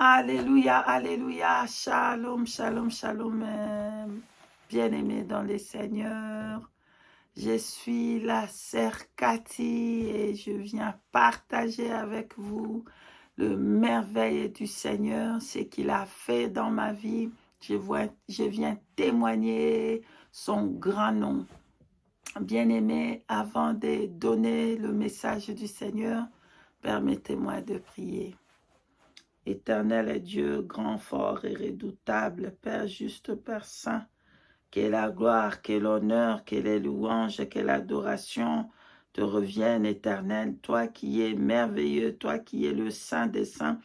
Alléluia, alléluia, shalom, shalom, shalom, bien-aimés dans les seigneurs. Je suis la sœur Cathy et je viens partager avec vous le merveille du Seigneur, ce qu'il a fait dans ma vie. Je viens témoigner son grand nom. Bien-aimés, avant de donner le message du Seigneur, permettez-moi de prier. Éternel Dieu, grand, fort et redoutable, Père juste, Père saint, que la gloire, que l'honneur, que les louanges, que l'adoration te reviennent, Éternel, toi qui es merveilleux, toi qui es le Saint des saints,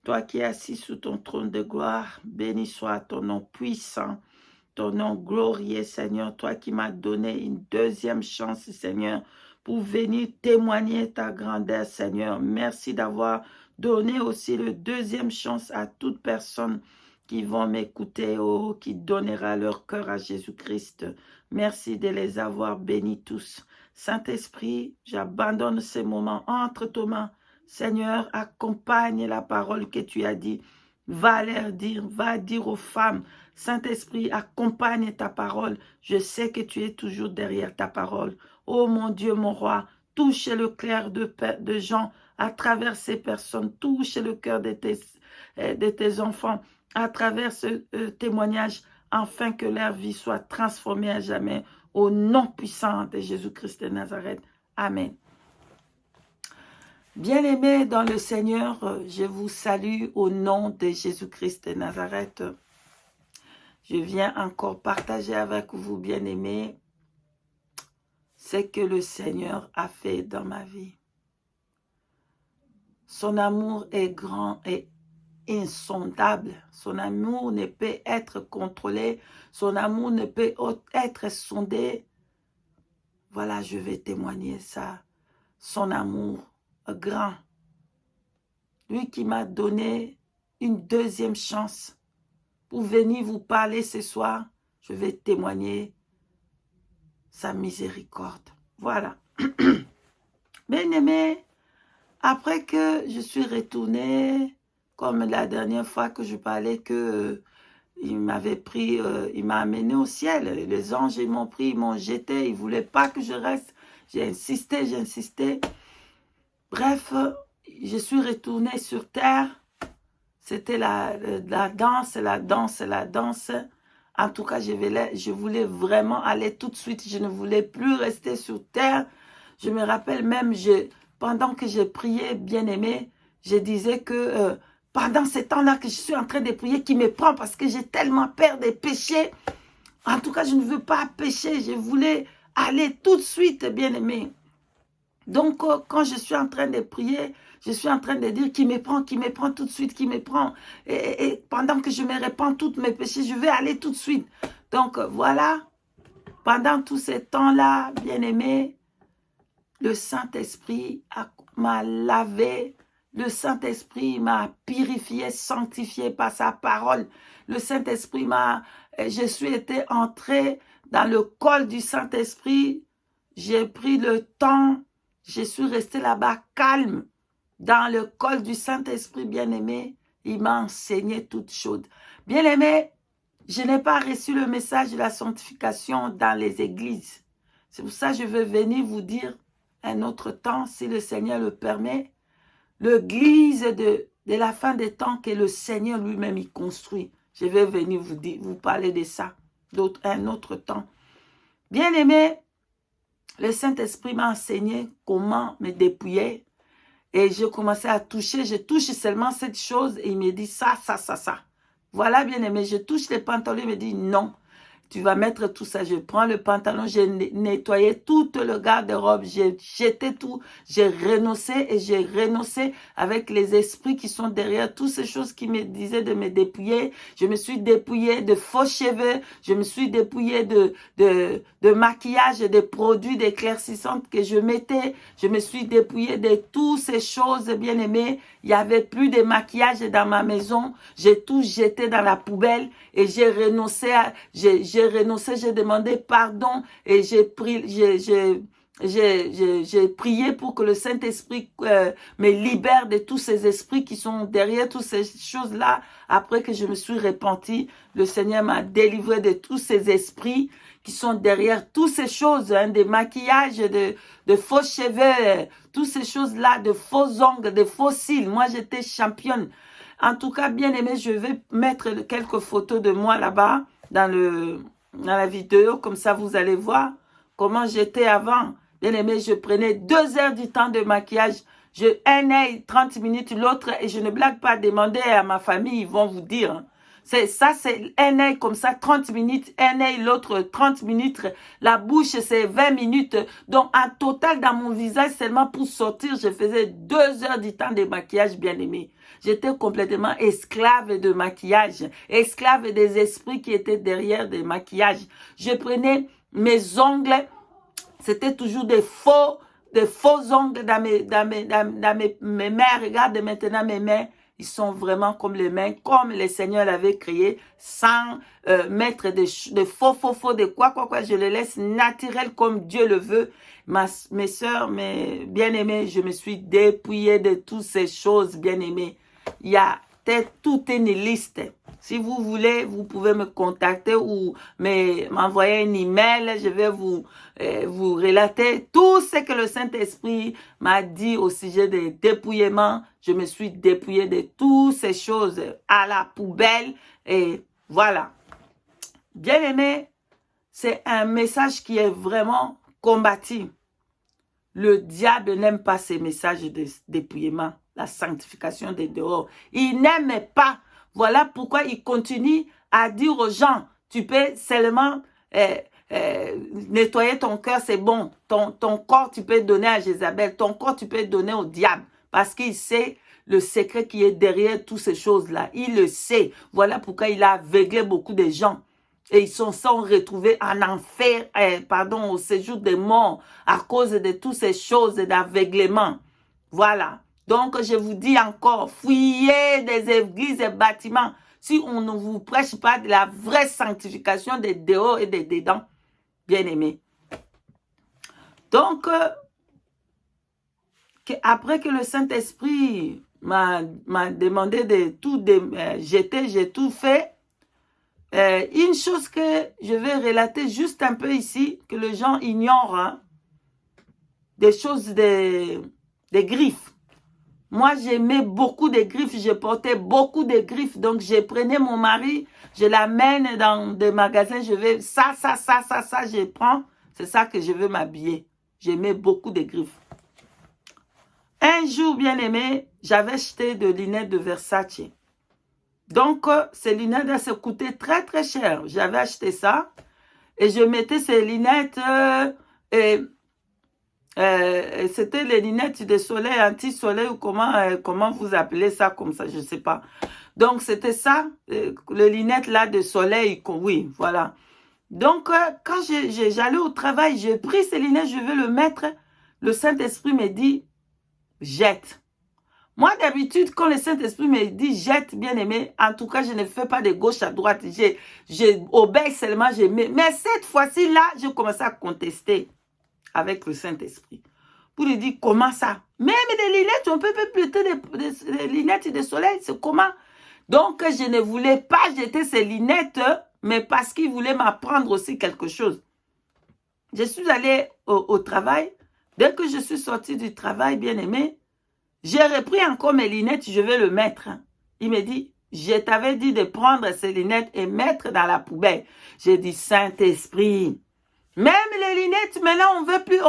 toi qui es assis sous ton trône de gloire, béni soit ton nom puissant, ton nom glorieux, Seigneur, toi qui m'as donné une deuxième chance, Seigneur, pour venir témoigner ta grandeur, Seigneur. Merci d'avoir donné aussi le deuxième chance à toute personne qui vont m'écouter, oh, qui donnera leur cœur à Jésus-Christ. Merci de les avoir bénis tous. Saint-Esprit, j'abandonne ces moments entre tes mains. Seigneur, accompagne la parole que tu as dit. Va leur dire, va dire aux femmes, Saint-Esprit, accompagne ta parole. Je sais que tu es toujours derrière ta parole. Oh mon Dieu, mon roi, touche le cœur de gens à travers ces personnes. Touche le cœur de tes enfants à travers ce témoignage, afin que leur vie soit transformée à jamais. Au nom puissant de Jésus-Christ de Nazareth. Amen. Bien-aimés dans le Seigneur, je vous salue au nom de Jésus-Christ de Nazareth. Je viens encore partager avec vous, bien-aimés, ce que le Seigneur a fait dans ma vie. Son amour est grand et insondable. Son amour ne peut être contrôlé. Son amour ne peut être sondé. Voilà, je vais témoigner ça. Son amour grand. Lui qui m'a donné une deuxième chance pour venir vous parler ce soir, je vais témoigner sa miséricorde. Voilà. Bien-aimé, après que je suis retournée, comme la dernière fois que je parlais que il m'avait pris, il m'a amené au ciel. Les anges, ils m'ont pris, ils m'ont jeté, ils ne voulaient pas que je reste. J'ai insisté, j'ai insisté. Bref, je suis retournée sur terre. C'était la danse, la danse, la danse. En tout cas, je voulais vraiment aller tout de suite. Je ne voulais plus rester sur terre. Je me rappelle même, pendant que j'ai prié, bien-aimé, je disais que pendant ce temps-là que je suis en train de prier, qui me prend parce que j'ai tellement peur des péchés. En tout cas, je ne veux pas pécher. Je voulais aller tout de suite, bien-aimé. Donc, quand je suis en train de prier, je suis en train de dire qui me prend tout de suite, qui me prend. Et pendant que je me répands tous mes péchés, je vais aller tout de suite. Donc, voilà. Pendant tout ce temps-là, bien-aimé, le Saint-Esprit m'a lavé. Le Saint-Esprit m'a purifié, sanctifié par sa parole. Le Saint-Esprit je suis été entré dans le col du Saint-Esprit. J'ai pris le temps. Je suis resté là-bas calme, dans le col du Saint-Esprit bien-aimé. Il m'a enseigné toutes choses. Bien-aimé, je n'ai pas reçu le message de la sanctification dans les églises. C'est pour ça que je veux venir vous dire un autre temps, si le Seigneur le permet, l'église de la fin des temps que le Seigneur lui-même y construit. Je vais venir vous parler de ça, un autre temps. Bien-aimé, le Saint-Esprit m'a enseigné comment me dépouiller. Et je commençais à toucher. Je touche seulement cette chose. Et il me dit ça, ça, ça, ça. Voilà, bien aimé. Je touche les pantalons. Il me dit non. Tu vas mettre tout ça. Je prends le pantalon. J'ai nettoyé tout le garde-robe. J'ai jeté tout. J'ai renoncé. Et j'ai renoncé avec les esprits qui sont derrière. Toutes ces choses qui me disaient de me dépouiller. Je me suis dépouillée de faux cheveux. Je me suis dépouillée de maquillage, de produits d'éclaircissants que je mettais. Je me suis dépouillée de toutes ces choses, bien aimées. Il n'y avait plus de maquillage dans ma maison. J'ai tout jeté dans la poubelle. Et j'ai renoncé, j'ai demandé pardon et j'ai j'ai prié pour que le Saint-Esprit me libère de tous ces esprits qui sont derrière toutes ces choses-là. Après que je me suis repentie, le Seigneur m'a délivré de tous ces esprits qui sont derrière toutes ces choses, hein, des maquillages, de faux cheveux, toutes ces choses-là, de faux ongles, de faux cils. Moi, j'étais championne. En tout cas, bien aimé, je vais mettre quelques photos de moi là-bas dans la vidéo. Comme ça, vous allez voir comment j'étais avant. Bien aimé, je prenais 2 heures du temps de maquillage. Un œil, 30 minutes, l'autre, et je ne blague pas, demander à ma famille, ils vont vous dire. C'est un œil comme ça, 30 minutes, un œil, l'autre, 30 minutes. La bouche, c'est 20 minutes. Donc, en total, dans mon visage, seulement pour sortir, je faisais 2 heures du temps de maquillage, bien aimé. J'étais complètement esclave de maquillage, esclave des esprits qui étaient derrière des maquillages. Je prenais mes ongles, c'était toujours des faux ongles dans mes mains. Regarde maintenant mes mains. Ils sont vraiment comme les mains, comme le Seigneur l'avait créé, sans mettre de faux, de quoi. Je les laisse naturels comme Dieu le veut. Mes sœurs, mes bien-aimées, je me suis dépouillée de toutes ces choses, bien-aimées. Il y a toute une liste. Si vous voulez, vous pouvez me contacter ou m'envoyer un email. Je vais vous relater tout ce que le Saint-Esprit m'a dit au sujet des dépouillements. Je me suis dépouillée de toutes ces choses à la poubelle. Et voilà. Bien aimé, c'est un message qui est vraiment combattu. Le diable n'aime pas ces messages de dépouillement, la sanctification des dehors. Il n'aime pas. Voilà pourquoi il continue à dire aux gens, tu peux seulement nettoyer ton cœur, c'est bon. Ton corps, tu peux donner à Jézabel. Ton corps, tu peux donner au diable. Parce qu'il sait le secret qui est derrière toutes ces choses-là. Il le sait. Voilà pourquoi il a aveuglé beaucoup de gens. Et ils sont retrouvés en enfer, au séjour des morts, à cause de toutes ces choses d'aveuglement. Voilà. Donc, je vous dis encore, fuyez des églises et bâtiments. Si on ne vous prêche pas de la vraie sanctification des dehors et des dedans, bien aimés. Donc, après que le Saint-Esprit m'a demandé de tout jeter, j'ai tout fait. Une chose que je vais relater juste un peu ici, que les gens ignorent, hein, des choses des griffes. Moi, j'aimais beaucoup de griffes, je portais beaucoup de griffes, donc je prenais mon mari, je l'amène dans des magasins, je vais, ça, je prends, c'est ça que je veux m'habiller. J'aimais beaucoup de griffes. Un jour, bien aimé, j'avais acheté des lunettes de Versace. Donc, ces lunettes, ça coûtait très, très cher. J'avais acheté ça et je mettais ces lunettes c'était les lunettes de soleil, anti-soleil ou comment vous appelez ça comme ça, je ne sais pas. Donc, c'était ça, les lunettes là de soleil, oui, voilà. Donc, quand j'allais au travail, j'ai pris ces lunettes, je vais le mettre. Le Saint-Esprit me dit, jette. Moi, d'habitude, quand le Saint-Esprit me dit jette, bien aimé, en tout cas, je ne fais pas de gauche à droite. J'obéis seulement, mais cette fois-ci, là, j'ai commencé à contester avec le Saint-Esprit. Pour lui dire, comment ça? Même des lunettes, on peut jeter des lunettes de soleil, c'est comment? Donc, je ne voulais pas jeter ces lunettes, mais parce qu'il voulait m'apprendre aussi quelque chose. Je suis allée au travail. Dès que je suis sortie du travail, bien aimé, j'ai repris encore mes lunettes, je vais le mettre. Il me dit, je t'avais dit de prendre ces lunettes et mettre dans la poubelle. J'ai dit, Saint-Esprit, même les lunettes, maintenant, on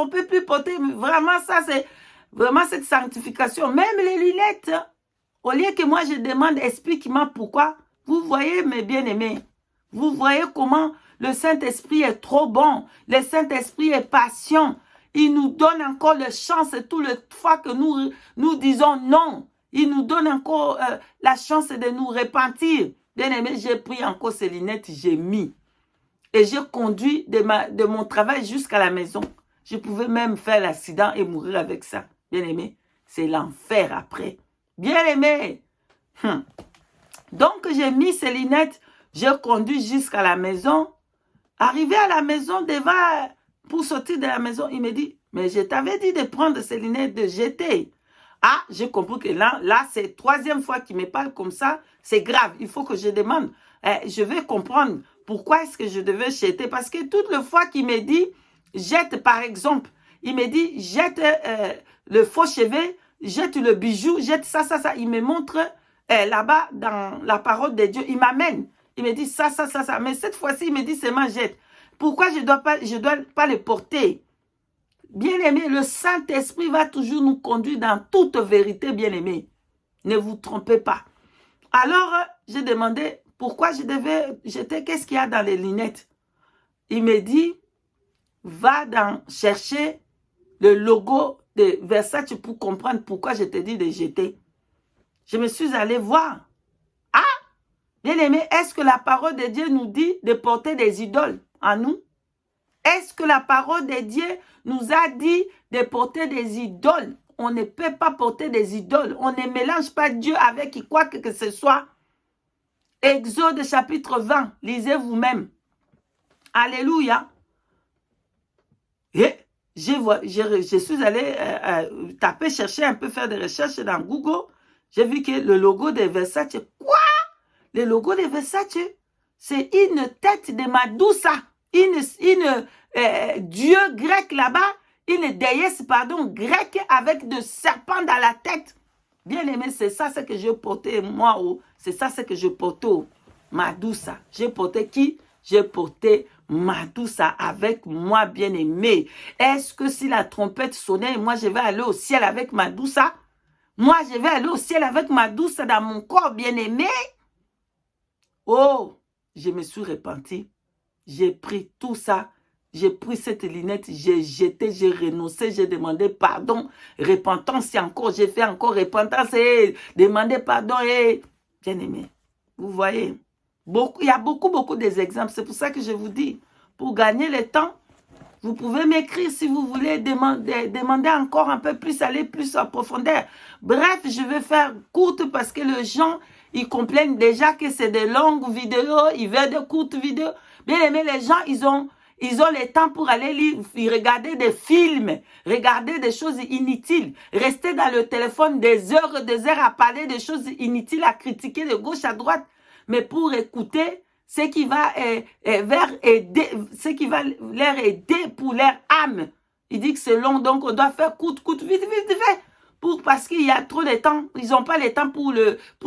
peut plus porter. Vraiment, ça, c'est vraiment cette sanctification. Même les lunettes, au lieu que moi, je demande, explique-moi pourquoi. Vous voyez, mes bien-aimés, vous voyez comment le Saint-Esprit est trop bon. Le Saint-Esprit est patient. Il nous donne encore la chance tout le fois que nous disons non. Il nous donne encore la chance de nous repentir. Bien aimé, j'ai pris encore ces lunettes, j'ai mis. Et j'ai conduit de mon travail jusqu'à la maison. Je pouvais même faire l'accident et mourir avec ça. Bien aimé, c'est l'enfer après. Bien aimé. Donc, j'ai mis ces lunettes, j'ai conduit jusqu'à la maison. Arrivé à la maison, pour sortir de la maison, il me dit, Mais je t'avais dit de prendre ces lunettes de GT. Ah, j'ai compris que là c'est la troisième fois qu'il me parle comme ça. C'est grave. Il faut que je demande. Je vais comprendre pourquoi est-ce que je devais jeter. Parce que toute la fois qu'il me dit, jette par exemple, il me dit, jette le faux cheveu, jette le bijou, jette ça. Il me montre là-bas dans la parole de Dieu. Il m'amène. Il me dit ça. Mais cette fois-ci, il me dit seulement jette. Pourquoi je dois pas le porter? Bien-aimé, le Saint-Esprit va toujours nous conduire dans toute vérité, bien-aimé. Ne vous trompez pas. Alors, j'ai demandé pourquoi je devais jeter, qu'est-ce qu'il y a dans les lunettes. Il me dit, va chercher le logo de Versace pour comprendre pourquoi je te dis de jeter. Je me suis allé voir. Ah, bien-aimé, est-ce que la parole de Dieu nous dit de porter des idoles en nous? Est-ce que la parole de Dieu nous a dit de porter des idoles? On ne peut pas porter des idoles. On ne mélange pas Dieu avec quoi que ce soit. Exode chapitre 20. Lisez vous-même. Alléluia. Et je suis allé taper, chercher un peu, faire des recherches dans Google. J'ai vu que le logo de Versace. Quoi? Le logo de Versace, c'est une tête de Medusa. Dieu grec là-bas, une déesse, pardon, grecque avec de serpents dans la tête. Bien aimé, c'est ça ce que je portais moi, c'est ça ce que je portais, Medusa. J'ai porté qui? J'ai porté Medusa avec moi, bien aimé. Est-ce que si la trompette sonnait, moi je vais aller au ciel avec Medusa? Moi je vais aller au ciel avec Medusa dans mon corps, bien aimé? Oh, je me suis repenti. J'ai pris tout ça, j'ai pris cette lunette, j'ai jeté, j'ai renoncé, j'ai demandé pardon, repentance encore, j'ai fait encore repentance et demandé pardon et bien aimé. Vous voyez, il y a beaucoup d'exemples, c'est pour ça que je vous dis, pour gagner le temps, vous pouvez m'écrire si vous voulez demander encore un peu plus, aller plus en profondeur. Bref, je vais faire courte parce que les gens, ils complainent déjà que c'est de longues vidéos, ils veulent de courtes vidéos. Bien aimé, les gens, ils ont le temps pour aller lire, regarder des films, regarder des choses inutiles, rester dans le téléphone des heures à parler de choses inutiles, à critiquer de gauche à droite. Mais pour écouter ce qui va leur aider pour leur âme. Il dit que c'est long, donc on doit faire courte, vite. Parce qu'il y a trop de temps. Ils n'ont pas le temps pour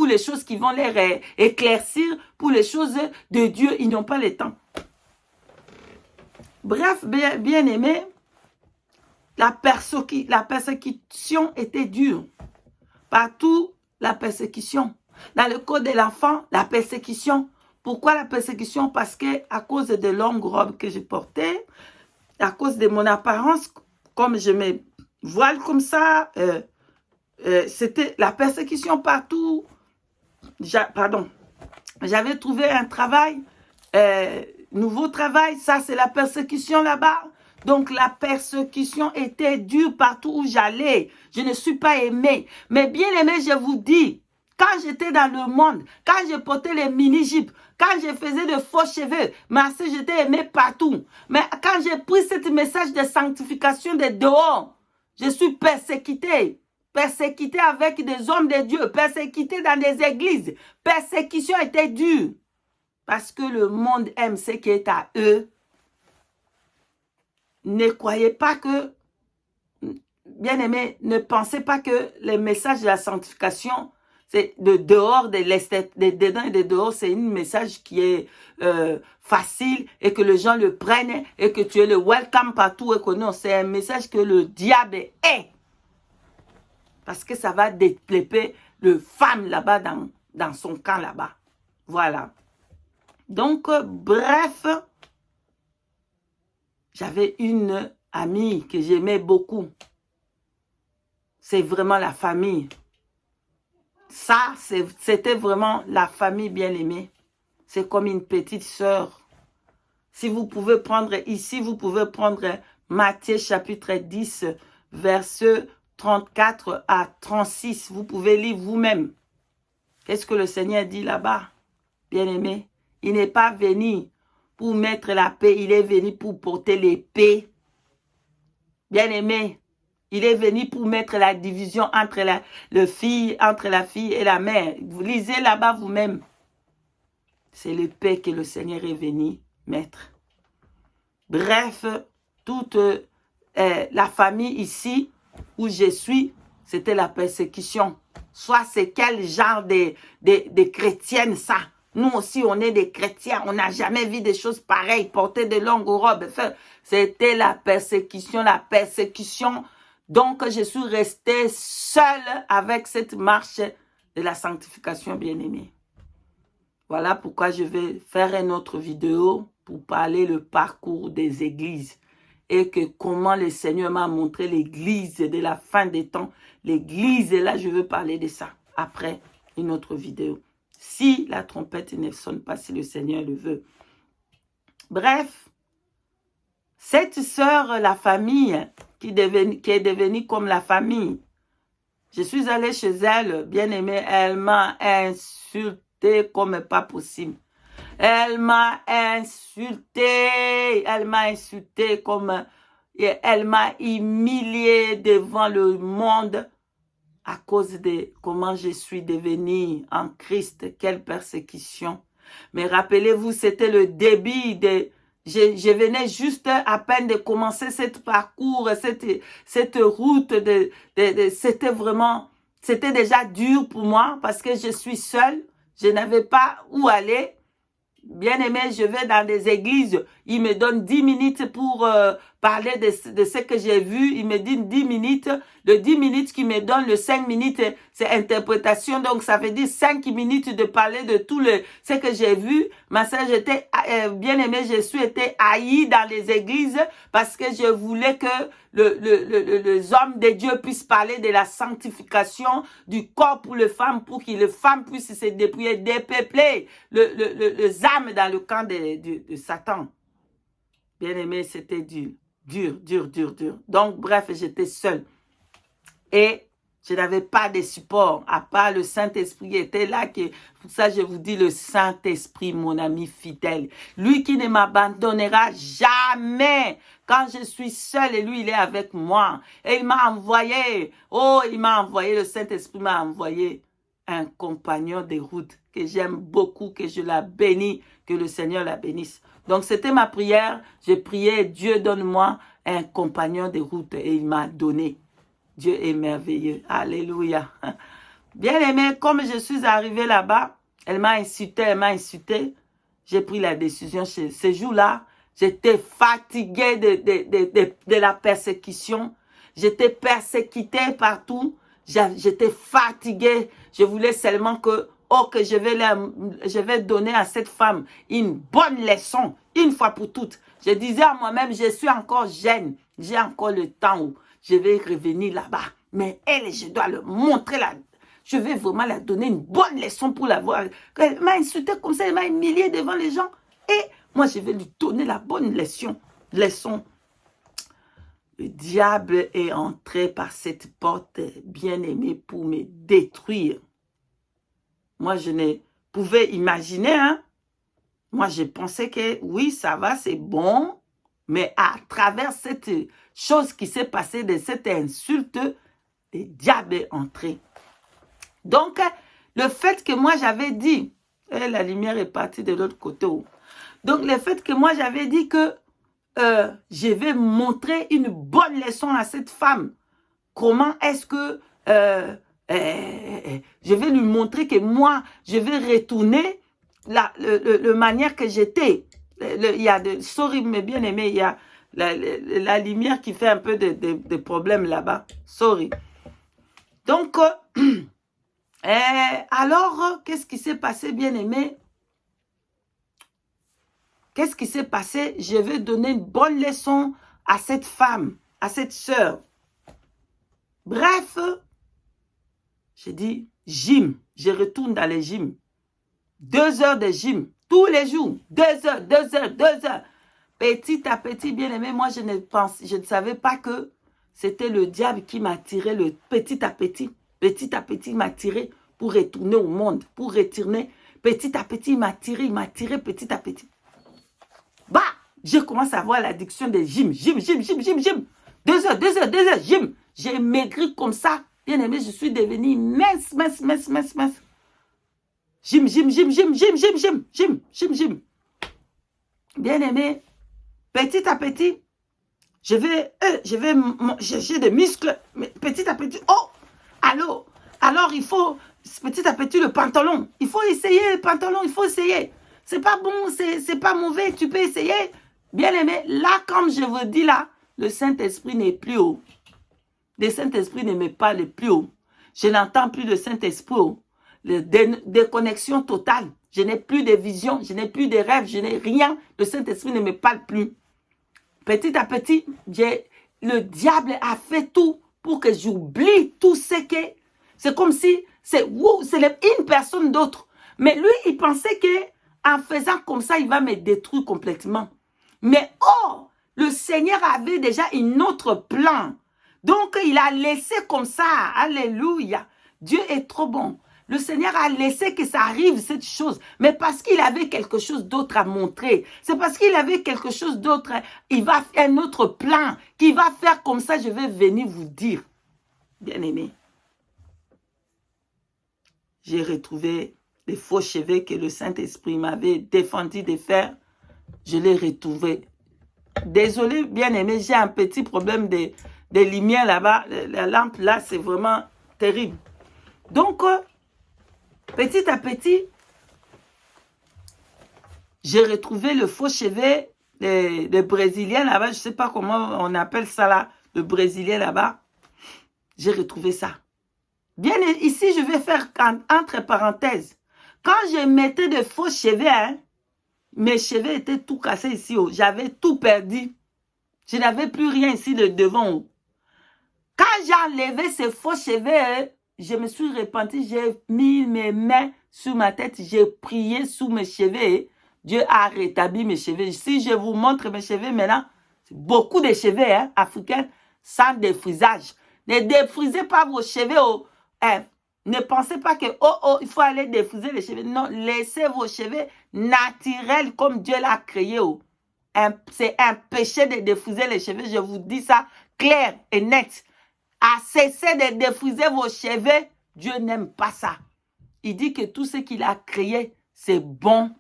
les choses qui vont leur éclaircir, pour les choses de Dieu, ils n'ont pas le temps. Bref, bien aimé, la persécution était dure. Partout, la persécution. Dans le code de l'enfant, la persécution. Pourquoi la persécution? Parce que à cause de longues robes que je portais, à cause de mon apparence, comme je me voile comme ça, c'était la persécution partout. J'avais trouvé un travail, nouveau travail, ça c'est la persécution là-bas. Donc la persécution était dure partout où j'allais. Je ne suis pas aimée. Mais bien aimé, je vous dis, quand j'étais dans le monde, quand je portais les mini-jupes, quand je faisais de faux cheveux, j'étais aimée partout. Mais quand j'ai pris ce message de sanctification de dehors, je suis persécutée. Persécuté avec des hommes de Dieu, persécuté dans des églises. Persécution était dure. Parce que le monde aime ce qui est à eux. Ne croyez pas que, bien aimé, ne pensez pas que les messages de la sanctification, c'est de dehors, de dedans et de dehors, c'est un message qui est facile et que les gens le prennent et que tu es le welcome partout et que non, c'est un message que le diable est. Parce que ça va développer le femme là-bas dans son camp là-bas. Voilà. Donc, bref, j'avais une amie que j'aimais beaucoup. C'est vraiment la famille. Ça, c'était vraiment la famille bien-aimée. C'est comme une petite sœur. Si vous pouvez prendre ici, vous pouvez prendre Matthieu chapitre 10, verset 34 à 36. Vous pouvez lire vous-même. Qu'est-ce que le Seigneur dit là-bas, bien-aimé? Il n'est pas venu pour mettre la paix, il est venu pour porter l'épée. Bien-aimé, il est venu pour mettre la division entre la fille et la mère. Vous lisez là-bas vous-même. C'est le paix que le Seigneur est venu mettre. Bref, toute la famille ici où je suis, c'était la persécution. Soit c'est quel genre de chrétiennes ça. Nous aussi, on est des chrétiens. On n'a jamais vu des choses pareilles. Porter de longues robes. C'était la persécution, la persécution. Donc, je suis restée seule avec cette marche de la sanctification, bien-aimée. Voilà pourquoi je vais faire une autre vidéo pour parler le parcours des églises et que comment le Seigneur m'a montré l'église de la fin des temps. L'église, et là, je veux parler de ça après une autre vidéo. Si la trompette ne sonne pas, si le Seigneur le veut. Bref, cette sœur, la famille, qui est devenue comme la famille, je suis allée chez elle, bien aimée, elle m'a insulté comme pas possible. Elle m'a insulté comme... Elle m'a humilié devant le monde à cause de comment je suis devenue en Christ. Quelle persécution. Mais rappelez-vous, c'était le début de... Je venais juste à peine de commencer ce parcours, cette route. C'était vraiment... C'était déjà dur pour moi parce que je suis seule. Je n'avais pas où aller. Bien aimé, je vais dans des églises, ils me donnent 10 minutes pour parler de ce que j'ai vu. Ils me disent 10 minutes. Le 10 minutes qu'ils me donnent, le 5 minutes, c'est interprétation. Donc, ça veut dire 5 minutes de parler de tout ce que j'ai vu. Ma sœur, j'étais bien aimée, je suis été haïe dans les églises parce que je voulais que les hommes de Dieu puissent parler de la sanctification du corps pour les femmes, pour que les femmes puissent se dépouiller, dépeupler les âmes dans le camp de Satan. Bien aimé, c'était dur. Dur. Donc, bref, j'étais seule. Et je n'avais pas de support, à part le Saint-Esprit était là. Pour ça, je vous dis, le Saint-Esprit, mon ami fidèle. Lui qui ne m'abandonnera jamais. Quand je suis seule et lui, il est avec moi. Et il m'a envoyé, le Saint-Esprit m'a envoyé un compagnon de route que j'aime beaucoup, que je la bénis, que le Seigneur la bénisse. Donc, c'était ma prière. Je priais, Dieu, donne-moi un compagnon de route. Et il m'a donné. Dieu est merveilleux. Alléluia. Bien aimé, comme je suis arrivée là-bas, elle m'a insulté. J'ai pris la décision. Ce jour-là, j'étais fatiguée de la persécution. J'étais persécutée partout. J'étais fatiguée. Je voulais seulement que je vais donner à cette femme une bonne leçon, une fois pour toutes. Je disais à moi-même, je suis encore jeune. J'ai encore le temps où je vais revenir là-bas. Mais elle, je dois le montrer là. Je vais vraiment la donner une bonne leçon pour la voir. Elle m'a insulté comme ça, elle m'a humilié devant les gens. Et moi, je vais lui donner la bonne leçon. Le diable est entré par cette porte bien-aimée pour me détruire. Moi, je ne pouvais imaginer, hein. Moi, je pensais que oui, ça va, c'est bon. Mais à travers cette chose qui s'est passée, de cette insulte, le diable est entré. Donc, le fait que moi j'avais dit, la lumière est partie de l'autre côté. Donc, le fait que moi j'avais dit que je vais montrer une bonne leçon à cette femme. Comment est-ce que je vais lui montrer que moi, je vais retourner la manière que j'étais. Il y a sorry, mais bien aimé, il y a la lumière qui fait un peu de problèmes là-bas. Sorry. Donc, alors, qu'est-ce qui s'est passé, bien aimé? Qu'est-ce qui s'est passé? Je vais donner une bonne leçon à cette femme, à cette sœur. Bref, j'ai dit, gym. Je retourne dans les gyms. 2 heures de gym. Tous les jours, 2 heures. Petit à petit, bien aimé, moi, je ne savais pas que c'était le diable qui m'a tiré petit à petit. Petit à petit, il m'a tiré pour retourner au monde, pour retourner. Petit à petit, il m'a tiré petit à petit. Bah, je commence à avoir l'addiction des gym. 2 heures, Jim. J'ai maigri comme ça. Bien aimé, je suis devenue mince. Jim. Bien aimé, petit à petit, je vais chercher des muscles. Mais petit à petit, oh, alors il faut, petit à petit, le pantalon. Il faut essayer le pantalon, il faut essayer. C'est pas bon, c'est pas mauvais, tu peux essayer. Bien aimé, là, comme je vous dis là, le Saint-Esprit n'est plus haut. Le Saint-Esprit ne met pas le plus haut. Je n'entends plus le Saint-Esprit haut. Déconnexion totale. Je n'ai plus de vision, je n'ai plus de rêves, je n'ai rien. Le Saint-Esprit ne me parle plus. Petit à petit, le diable a fait tout pour que j'oublie tout ce que... C'est comme si c'est une personne d'autre. Mais lui, il pensait qu'en faisant comme ça, il va me détruire complètement. Mais oh, le Seigneur avait déjà un autre plan. Donc, il a laissé comme ça. Alléluia. Dieu est trop bon. Le Seigneur a laissé que ça arrive, cette chose. Mais parce qu'il avait quelque chose d'autre à montrer. C'est parce qu'il avait quelque chose d'autre. Il va faire un autre plan. Qu'il va faire comme ça, je vais venir vous dire. Bien-aimé. J'ai retrouvé les faux cheveux que le Saint-Esprit m'avait défendu de faire. Je l'ai retrouvé. Désolé, bien-aimé, j'ai un petit problème de lumière là-bas. La lampe là, c'est vraiment terrible. Donc, petit à petit, j'ai retrouvé le faux cheveu, le Brésilien là-bas. Je ne sais pas comment on appelle ça là, le Brésilien là-bas. J'ai retrouvé ça. Bien, ici, je vais faire entre parenthèses. Quand je mettais de faux cheveux, hein, mes cheveux étaient tout cassés ici. Oh. J'avais tout perdu. Je n'avais plus rien ici de devant. Oh. Quand j'ai enlevé ces faux cheveux, je me suis repenti. J'ai mis mes mains sur ma tête. J'ai prié sous mes cheveux. Dieu a rétabli mes cheveux. Si je vous montre mes cheveux maintenant, c'est beaucoup de cheveux hein, africains sans défrisage. Ne défrisez pas vos cheveux. Oh. Ne pensez pas que, il faut aller défriser les cheveux. Non, laissez vos cheveux naturels comme Dieu l'a créé. Oh. C'est un péché de défriser les cheveux. Je vous dis ça clair et net. À cesser de défriser vos cheveux, Dieu n'aime pas ça. Il dit que tout ce qu'il a créé, c'est bon.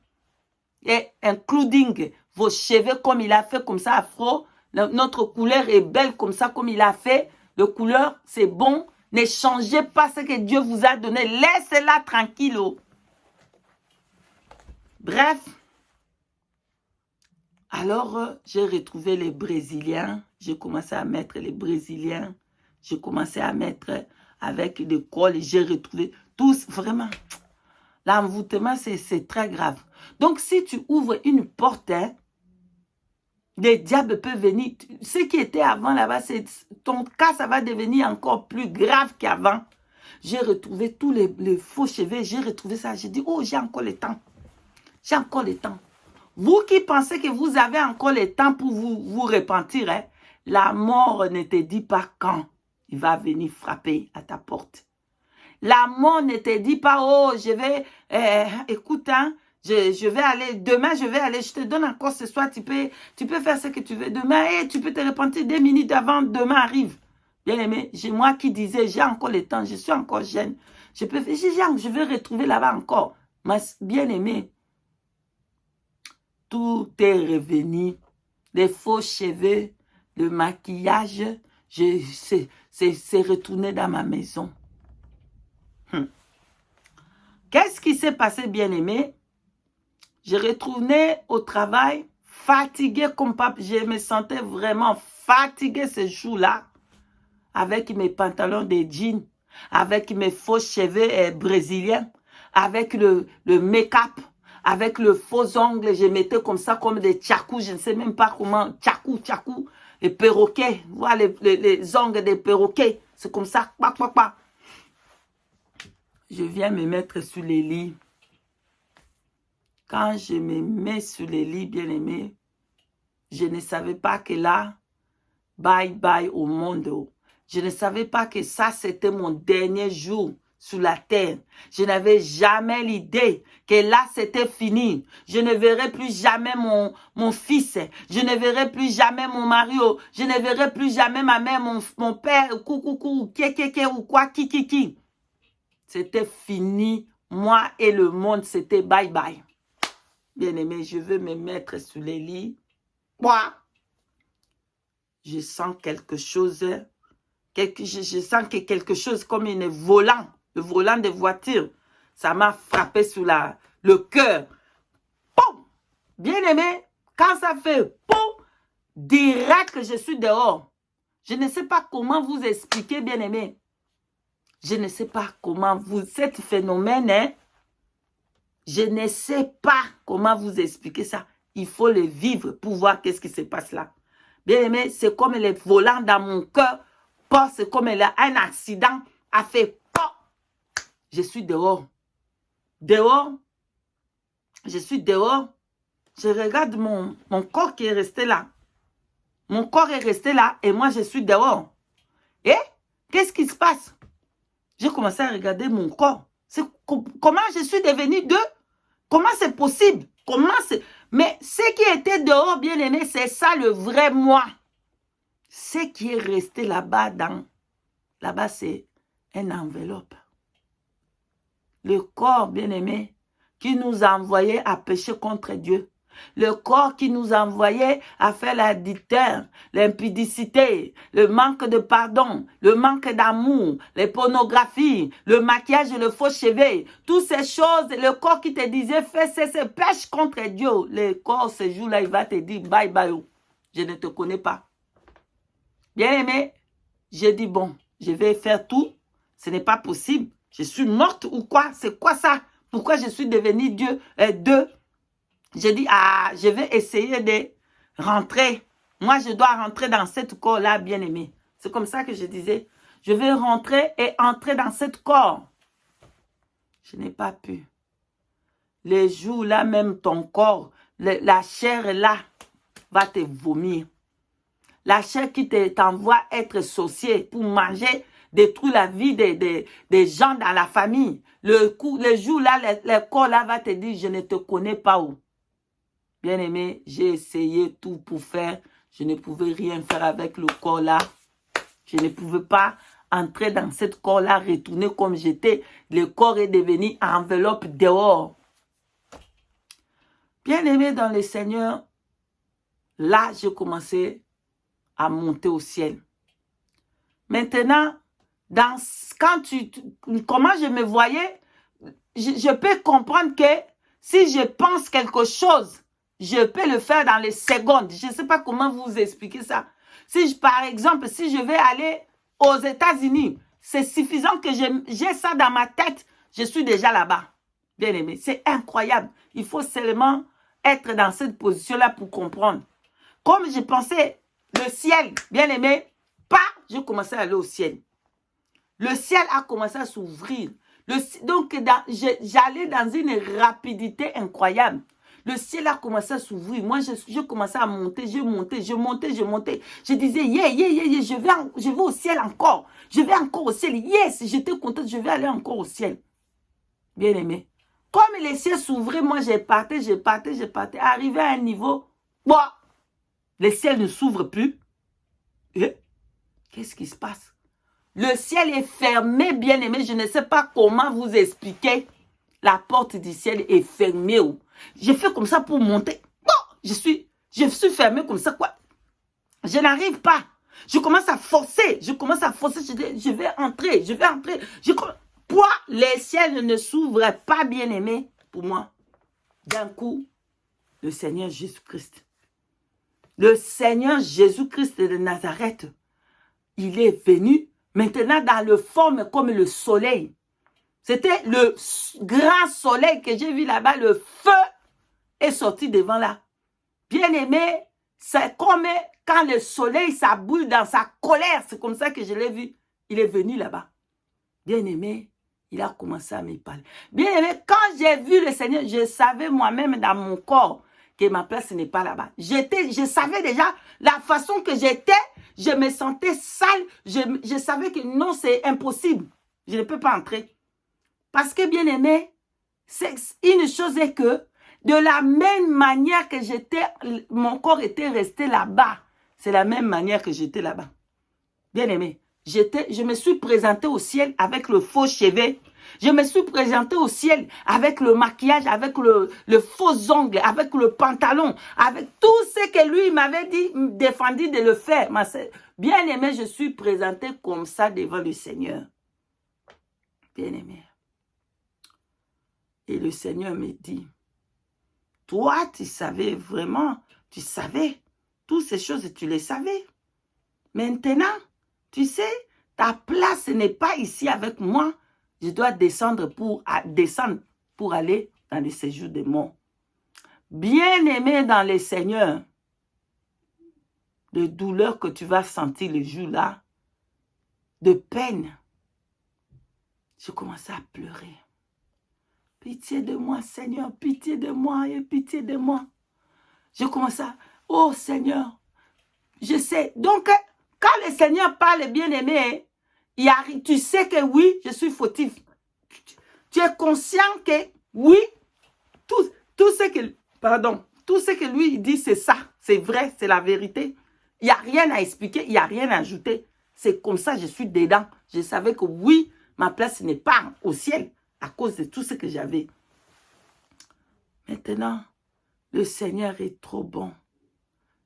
Et including vos cheveux comme il a fait comme ça, afro. Notre couleur est belle comme ça, comme il a fait. Le couleur, c'est bon. Ne changez pas ce que Dieu vous a donné. Laissez-la tranquille. Bref. Alors, j'ai retrouvé les Brésiliens. J'ai commencé à mettre les Brésiliens. J'ai commencé à mettre avec des cols. J'ai retrouvé tous. Vraiment, l'envoûtement, c'est très grave. Donc, si tu ouvres une porte, hein, les diables peuvent venir. Ce qui était avant là-bas, ton cas, ça va devenir encore plus grave qu'avant. J'ai retrouvé tous les faux cheveux. J'ai retrouvé ça. J'ai dit, oh, j'ai encore le temps. J'ai encore le temps. Vous qui pensez que vous avez encore le temps pour vous repentir, hein, la mort ne te dit pas quand il va venir frapper à ta porte. La mort ne te dit pas, oh, je vais, écoute, hein, je vais aller, demain je vais aller, je te donne encore ce soir, tu peux faire ce que tu veux. Demain, tu peux te repentir 2 minutes avant, demain arrive. Bien aimé, moi qui disais, j'ai encore le temps, je suis encore jeune. Je vais retrouver là-bas encore. Mais bien aimé, tout est revenu. Les faux cheveux, le maquillage, c'est retourné dans ma maison. Qu'est-ce qui s'est passé, bien aimé? Je retournais au travail, fatigué comme pas. Je me sentais vraiment fatigué ce jour-là, avec mes pantalons de jeans, avec mes faux cheveux brésiliens, avec le make-up, avec le faux ongle. Je mettais comme ça, comme des tchakou, je ne sais même pas comment, tchakou, les perroquets, voilà les ongles des perroquets. C'est comme ça, pa. Je viens me mettre sur les lits. Quand je me mets sur les lits, bien aimé, je ne savais pas que là, bye bye au monde. Je ne savais pas que ça, c'était mon dernier jour sur la terre. Je n'avais jamais l'idée que là, c'était fini. Je ne verrai plus jamais mon fils. Je ne verrai plus jamais mon mari. Je ne verrai plus jamais ma mère, mon père, ou quoi, qui. C'était fini. Moi et le monde, c'était bye-bye. Bien-aimé, je veux me mettre sur les lits. Moi, je sens quelque chose. Je sens que quelque chose comme un volant. Le volant de voiture. Ça m'a frappé sur le cœur. Poum! Bien-aimé, quand ça fait poum, direct que je suis dehors. Je ne sais pas comment vous expliquer, bien-aimé. Je ne sais pas comment vous... Cet phénomène, hein, je ne sais pas comment vous expliquer ça. Il faut le vivre pour voir qu'est-ce qui se passe là. Bien-aimé, c'est comme les volants dans mon cœur. C'est comme un accident a fait pop. Je suis dehors. Dehors. Je suis dehors. Je regarde mon corps qui est resté là. Mon corps est resté là et moi je suis dehors. Et qu'est-ce qui se passe? J'ai commencé à regarder mon corps. Comment je suis devenue deux? Comment c'est possible? Mais ce qui était dehors, bien aimé, c'est ça le vrai moi. Ce qui est resté là-bas, là-bas, c'est une enveloppe. Le corps, bien aimé, qui nous a envoyés à pécher contre Dieu. Le corps qui nous a envoyés à faire l'adultère, l'impudicité, le manque de pardon, le manque d'amour, les pornographies, le maquillage et le faux cheveux. Toutes ces choses, le corps qui te disait, fais ce pêche contre Dieu. Le corps, ce jour-là, il va te dire, bye bye, je ne te connais pas. Bien aimé, j'ai dit, bon, je vais faire tout. Ce n'est pas possible. Je suis morte ou quoi? C'est quoi ça? Pourquoi je suis devenue deux? J'ai dit, ah, je vais essayer de rentrer. Moi, je dois rentrer dans cette corps-là, bien aimé. C'est comme ça que je disais. Je vais rentrer et entrer dans cette corps. Je n'ai pas pu. Les jours là, même ton corps, la chair là, va te vomir. La chair qui t'envoie être sorcier pour manger, détruire la vie des gens dans la famille. Le jour là, le corps là va te dire, je ne te connais pas où. Bien aimé, j'ai essayé tout pour faire. Je ne pouvais rien faire avec le corps là. Je ne pouvais pas entrer dans cette corps là, retourner comme j'étais. Le corps est devenu enveloppe dehors. Bien aimé dans le Seigneur, là, j'ai commencé à monter au ciel. Maintenant, comment je me voyais, je peux comprendre que si je pense quelque chose, je peux le faire dans les secondes. Je ne sais pas comment vous expliquer ça. Par exemple, si je vais aller aux États-Unis, c'est suffisant que j'ai ça dans ma tête. Je suis déjà là-bas. Bien aimé, c'est incroyable. Il faut seulement être dans cette position-là pour comprendre. Comme je pensais, le ciel, bien aimé, je commençais à aller au ciel. Le ciel a commencé à s'ouvrir. Donc, j'allais dans une rapidité incroyable. Le ciel a commencé à s'ouvrir. Moi, je commençais à monter. Je montais. Je disais, je vais au ciel encore. Je vais encore au ciel. Yes, j'étais contente. Je vais aller encore au ciel. Bien aimé. Comme les ciels s'ouvraient, moi, je partais. Arrivé à un niveau, le ciel ne s'ouvre plus. Qu'est-ce qui se passe? Le ciel est fermé, bien aimé. Je ne sais pas comment vous expliquer. La porte du ciel est fermée. J'ai fait comme ça pour monter. Je suis fermé comme ça, quoi. Je n'arrive pas. Je commence à forcer. Je vais entrer. Les ciels ne s'ouvrent pas, bien aimé, pour moi. D'un coup, le Seigneur Jésus-Christ. Le Seigneur Jésus-Christ de Nazareth, il est venu maintenant dans le forme comme le soleil. C'était le grand soleil que j'ai vu là-bas. Le feu est sorti devant là. Bien aimé, c'est comme quand le soleil, ça boule dans sa colère. C'est comme ça que je l'ai vu. Il est venu là-bas. Bien aimé, il a commencé à me parler. Bien aimé, quand j'ai vu le Seigneur, je savais moi-même dans mon corps que ma place n'est pas là-bas. Je savais déjà la façon que j'étais. Je me sentais sale. Je savais que non, c'est impossible. Je ne peux pas entrer. Parce que, bien aimé, une chose est que, de la même manière que mon corps était resté là-bas, c'est la même manière que j'étais là-bas. Bien aimé, je me suis présenté au ciel avec le faux cheveu. Je me suis présenté au ciel avec le maquillage, avec le faux ongle, avec le pantalon, avec tout ce que lui m'avait dit, défendu de le faire. Bien aimé, je suis présenté comme ça devant le Seigneur. Bien aimé. Et le Seigneur me dit, toi, tu savais vraiment, tu savais toutes ces choses, tu les savais. Maintenant, tu sais, ta place n'est pas ici avec moi. Je dois descendre pour aller dans le séjour des morts. Bien-aimé dans le Seigneur, de douleur que tu vas sentir le jour-là, de peine, je commençais à pleurer. Pitié de moi, Seigneur, pitié de moi et pitié de moi. Je commençais à, oh Seigneur, je sais. Donc, quand le Seigneur parle, bien-aimé, tu sais que oui, je suis fautif. Tu es conscient que oui, tout ce que lui dit, c'est ça, c'est vrai, c'est la vérité. Il n'y a rien à expliquer, il n'y a rien à ajouter. C'est comme ça, je suis dedans. Je savais que oui, ma place n'est pas au ciel à cause de tout ce que j'avais. Maintenant, le Seigneur est trop bon.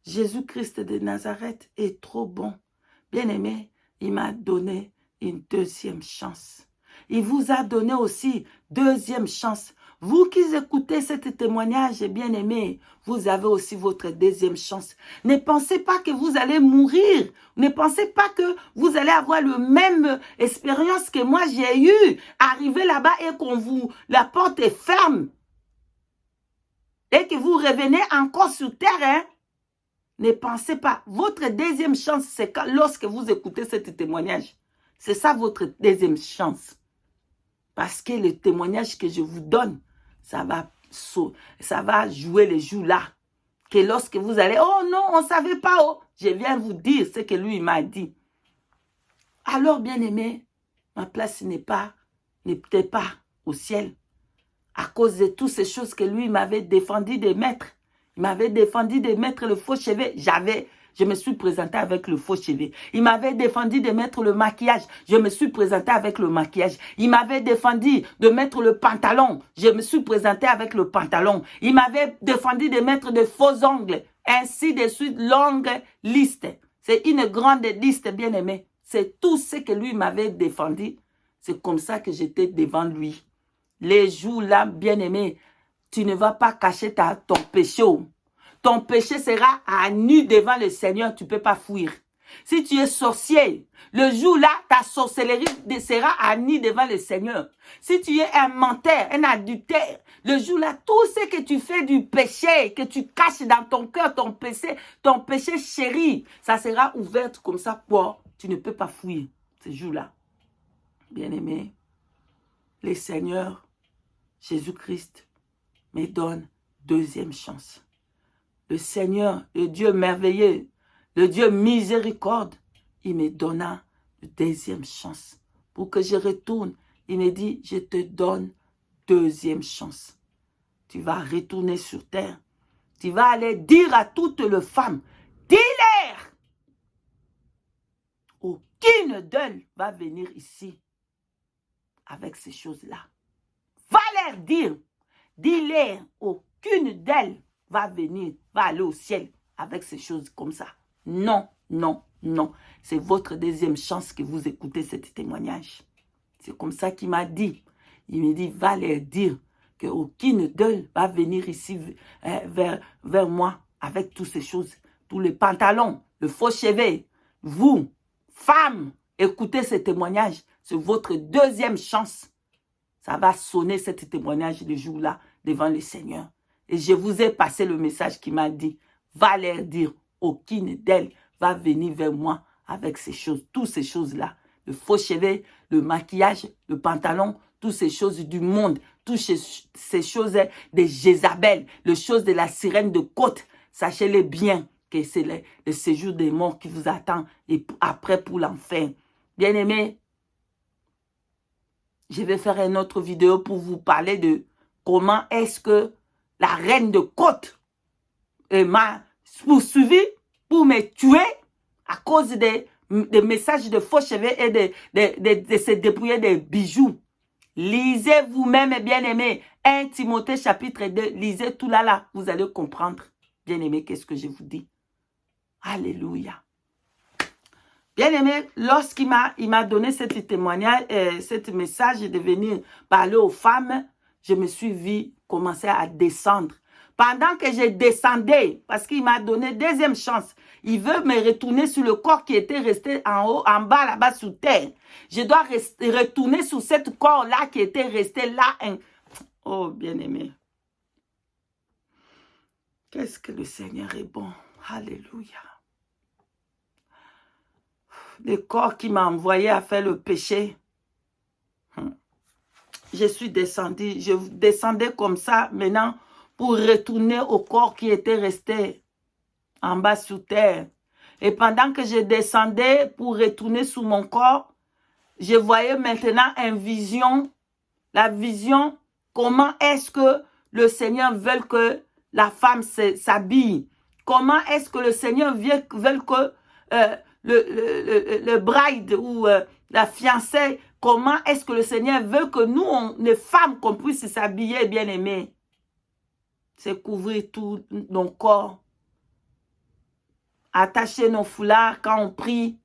Jésus-Christ de Nazareth est trop bon. Bien-aimé, il m'a donné une deuxième chance. Il vous a donné aussi deuxième chance. Vous qui écoutez ce témoignage, bien-aimé, vous avez aussi votre deuxième chance. Ne pensez pas que vous allez mourir. Ne pensez pas que vous allez avoir la même expérience que moi j'ai eue. Arriver là-bas et la porte est ferme. Et que vous revenez encore sur terre, hein? Ne pensez pas. Votre deuxième chance, c'est lorsque vous écoutez ce témoignage. C'est ça votre deuxième chance. Parce que le témoignage que je vous donne, ça va jouer les jours là. Que lorsque vous allez, oh non, on ne savait pas, oh, je viens vous dire ce que lui m'a dit. Alors, bien-aimé, ma place n'était pas au ciel. À cause de toutes ces choses que lui m'avait défendu de mettre. Il m'avait défendu de mettre le faux cheveu. Je me suis présenté avec le faux cheveu. Il m'avait défendu de mettre le maquillage. Je me suis présenté avec le maquillage. Il m'avait défendu de mettre le pantalon. Je me suis présenté avec le pantalon. Il m'avait défendu de mettre de faux ongles. Ainsi de suite, longue liste. C'est une grande liste, bien aimé. C'est tout ce que lui m'avait défendu. C'est comme ça que j'étais devant lui. Les jours là, bien aimé, tu ne vas pas cacher ton péché. Ton péché sera à nu devant le Seigneur, tu ne peux pas fuir. Si tu es sorcier, le jour là, ta sorcellerie sera à nu devant le Seigneur. Si tu es un menteur, un adultère, le jour là, tout ce que tu fais du péché, que tu caches dans ton cœur, ton péché chéri, ça sera ouvert comme ça. Quoi? Tu ne peux pas fuir ce jour-là. Bien-aimé, le Seigneur, Jésus-Christ, me donne deuxième chance. Le Seigneur, le Dieu merveilleux, le Dieu miséricorde, il me donna une deuxième chance. Pour que je retourne, il me dit, je te donne deuxième chance. Tu vas retourner sur terre. Tu vas aller dire à toutes les femmes, dis-leur, aucune d'elles va venir ici avec ces choses-là. Va leur dire, dis-leur, aucune d'elles va venir, va aller au ciel avec ces choses comme ça. Non, non, non. C'est votre deuxième chance que vous écoutez ce témoignage. C'est comme ça qu'il m'a dit. Il me dit, va leur dire qu'aucune d'elles va venir ici vers moi avec toutes ces choses. Tous les pantalons, le faux cheveu. Vous, femmes, écoutez ce témoignage. C'est votre deuxième chance. Ça va sonner ce témoignage le jour-là devant le Seigneur. Et je vous ai passé le message qui m'a dit, va leur dire, aucune d'elles va venir vers moi avec ces choses, toutes ces choses-là. Le faux cheveu, le maquillage, le pantalon, toutes ces choses du monde, toutes ces choses de Jézabel, les choses de la sirène de côte. Sachez-les bien que c'est le séjour des morts qui vous attend et après pour l'enfer. Bien-aimés, Je vais faire une autre vidéo pour vous parler de comment est-ce que la reine de côte m'a poursuivi pour me tuer à cause des messages de faux cheveux et de se dépouiller des bijoux. Lisez vous-même, bien-aimés, 1 Timothée chapitre 2, lisez tout là, vous allez comprendre. Bien-aimés, qu'est-ce que je vous dis? Alléluia. Bien-aimé, lorsqu'il m'a donné ce témoignage, ce message de venir parler aux femmes, je me suis vu commencer à descendre. Pendant que je descendais, parce qu'il m'a donné deuxième chance, il veut me retourner sur le corps qui était resté en haut, en bas, là-bas, sous terre. Je dois retourner sur ce corps-là qui était resté là. Oh, bien-aimé. Qu'est-ce que le Seigneur est bon. Alléluia. Le corps qui m'a envoyé à faire le péché. Je suis descendu. Je descendais comme ça maintenant pour retourner au corps qui était resté en bas sous terre. Et pendant que je descendais pour retourner sous mon corps, je voyais maintenant une vision. La vision, comment est-ce que le Seigneur veut que la femme s'habille. Comment est-ce que le Seigneur veut que le bride ou la fiancée, comment est-ce que le Seigneur veut que nous, les femmes, qu'on puisse s'habiller, bien aimés. C'est couvrir tout nos corps. Attacher nos foulards quand on prie,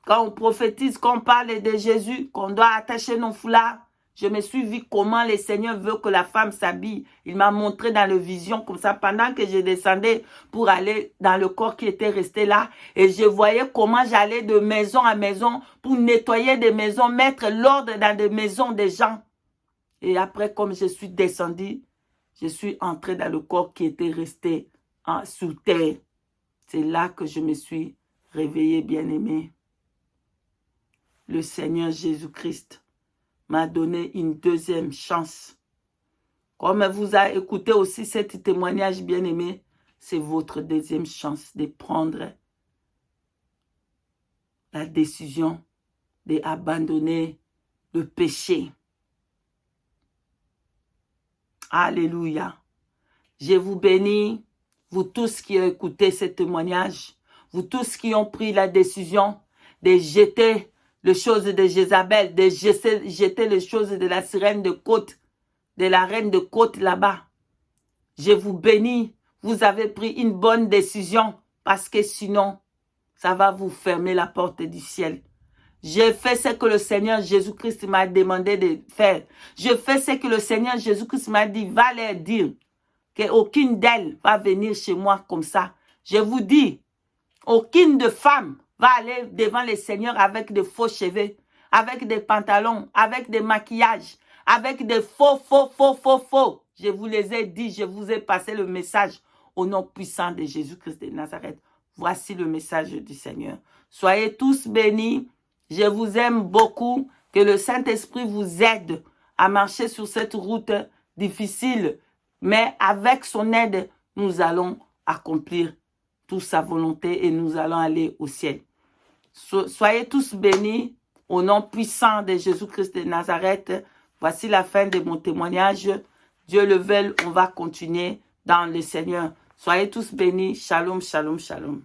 quand on prophétise, quand on parle de Jésus, qu'on doit attacher nos foulards. Je me suis vu comment le Seigneur veut que la femme s'habille. Il m'a montré dans la vision comme ça pendant que je descendais pour aller dans le corps qui était resté là. Et je voyais comment j'allais de maison à maison pour nettoyer des maisons, mettre l'ordre dans des maisons des gens. Et après, comme je suis descendu, je suis entré dans le corps qui était resté sous terre. C'est là que je me suis réveillé, bien-aimé. Le Seigneur Jésus-Christ m'a donné une deuxième chance. Comme vous avez écouté aussi ce témoignage, bien-aimé, c'est votre deuxième chance de prendre la décision d'abandonner le péché. Alléluia. Je vous bénis, vous tous qui avez écouté ce témoignage, vous tous qui ont pris la décision de jeter les choses de Jézabel, de jeter les choses de la sirène de côte, de la reine de côte là-bas. Je vous bénis, vous avez pris une bonne décision parce que sinon, ça va vous fermer la porte du ciel. J'ai fait ce que le Seigneur Jésus-Christ m'a demandé de faire. Je fais ce que le Seigneur Jésus-Christ m'a dit, va leur dire qu'aucune d'elles va venir chez moi comme ça. Je vous dis, aucune de femme va aller devant le Seigneur avec de faux cheveux, avec des pantalons, avec des maquillages, avec des faux. Je vous les ai dit, je vous ai passé le message au nom puissant de Jésus-Christ de Nazareth. Voici le message du Seigneur. Soyez tous bénis. Je vous aime beaucoup. Que le Saint-Esprit vous aide à marcher sur cette route difficile. Mais avec son aide, nous allons accomplir toute sa volonté et nous allons aller au ciel. Soyez tous bénis au nom puissant de Jésus-Christ de Nazareth. Voici la fin de mon témoignage. Dieu le veut, on va continuer dans le Seigneur. Soyez tous bénis. Shalom, shalom, shalom.